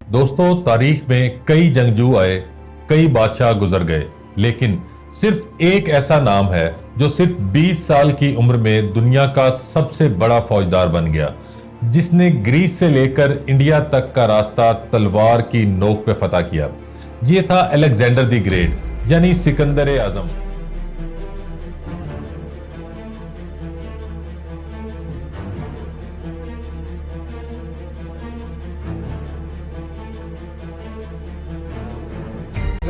दोस्तों, तारीख में कई जंगजू आए, कई बादशाह गुजर गए, लेकिन सिर्फ एक ऐसा नाम है जो सिर्फ 20 साल की उम्र में दुनिया का सबसे बड़ा फौजदार बन गया, जिसने ग्रीस से लेकर इंडिया तक का रास्ता तलवार की नोक पे फतह किया। ये था अलेक्जेंडर द ग्रेट, यानी सिकंदर आजम।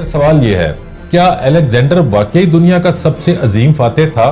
सवाल यह है, क्या अलेक्जेंडर वाकई दुनिया का सबसे अजीम फातेह था,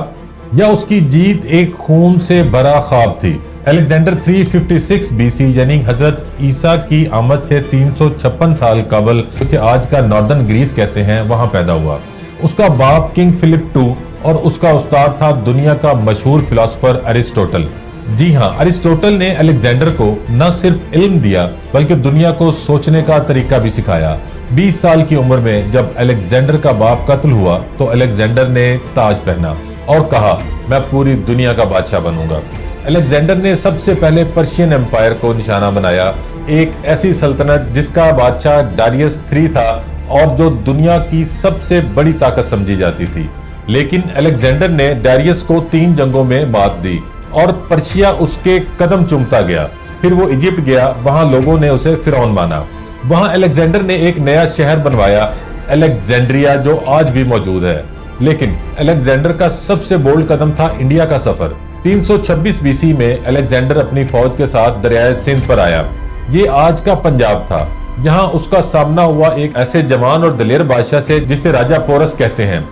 या उसकी जीत एक खून से भरा ख्वाब थी? अलेक्जेंडर 356 बीसी यानी हजरत ईसा की आमद से 356 साल कबल, उसे आज का नॉर्दर्न ग्रीस कहते हैं, वहां पैदा हुआ। उसका बाप किंग फिलिप II और उसका उस्ताद था दुनिया का मशहूर फिलोसोफर अरिस्टोटल। जी हाँ, अरिस्टोटल ने अलेक्जेंडर को न सिर्फ इल्म दिया बल्कि दुनिया को सोचने का तरीका भी सिखाया। 20 साल की उम्र में जब अलेक्जेंडर का बाप कत्ल हुआ तो अलेक्जेंडर ने ताज पहना और कहा, मैं पूरी दुनिया का बादशाह बनूंगा। अलेक्जेंडर ने सबसे पहले पर्शियन एम्पायर को निशाना बनाया, एक ऐसी सल्तनत जिसका बादशाह डारियस III था और जो दुनिया की सबसे बड़ी ताकत समझी जाती थी। लेकिन अलेक्जेंडर ने डारियस को 3 जंगों में मात दी और पर्शिया उसके कदम चूमता गया। फिर वो इजिप्ट गया, वहां लोगों ने उसे फिरौन माना। वहां अलेक्जेंडर ने एक नया शहर बनवाया, अलेक्जेंड्रिया, जो आज भी मौजूद है। लेकिन अलेक्जेंडर का सबसे बोल्ड कदम था इंडिया का सफर। 326 बीसी में अलेक्जेंडर अपनी फौज के साथ दरियाए सिंध पर आया। ये आज का पंजाब था। यहाँ उसका सामना हुआ एक ऐसे जवान और दलेर बादशाह से जिसे राजा पोरस कहते हैं।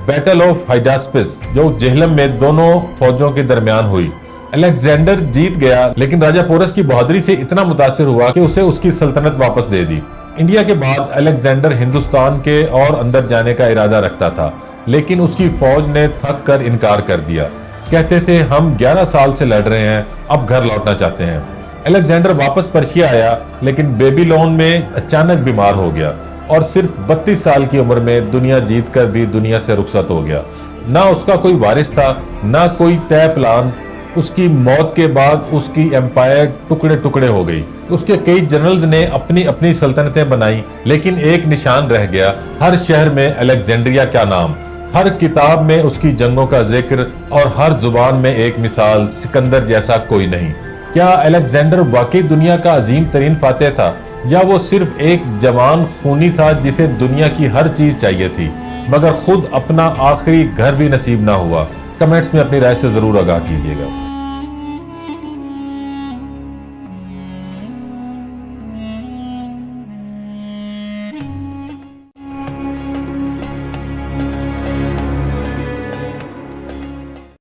बैटल ऑफ हाइडास्पिस, जो जेहलम में दोनों फौजों के दरमियान हुई। अलेक्जेंडर जीत गया, लेकिन राजा पोरस की बहादुरी से इतना मुतासिर हुआ कि उसे उसकी सल्तनत वापस दे दी। इंडिया के बाद अलेक्जेंडर हिंदुस्तान के और अंदर जाने का इरादा रखता था, लेकिन उसकी फौज ने थक कर इनकार कर दिया। कहते थे, हम 11 साल से लड़ रहे हैं, अब घर लौटना चाहते हैं। अलेक्जेंडर वापस पर्शिया आया, लेकिन बेबीलोन में अचानक बीमार हो गया और सिर्फ 32 साल की उम्र में दुनिया जीतकर भी दुनिया से रुखसत हो गया। ना उसका कोई वारिस था, ना कोई तय प्लान। उसकी मौत के बाद उसकी एम्पायर टुकड़े टुकड़े हो गई। उसके कई जनरल्स ने अपनी अपनी सल्तनतें बनाई, लेकिन एक निशान रह गया। हर शहर में अलेक्जेंड्रिया का नाम, हर किताब में उसकी जंगों का जिक्र और हर जुबान में एक मिसाल, सिकंदर जैसा कोई नहीं। क्या अलेक्जेंडर वाकई दुनिया का अजीम तरीन फातेह था, या वो सिर्फ एक जवान खूनी था जिसे दुनिया की हर चीज चाहिए थी, मगर खुद अपना आखिरी घर भी नसीब ना हुआ? कमेंट्स में अपनी राय से जरूर आगाह कीजिएगा।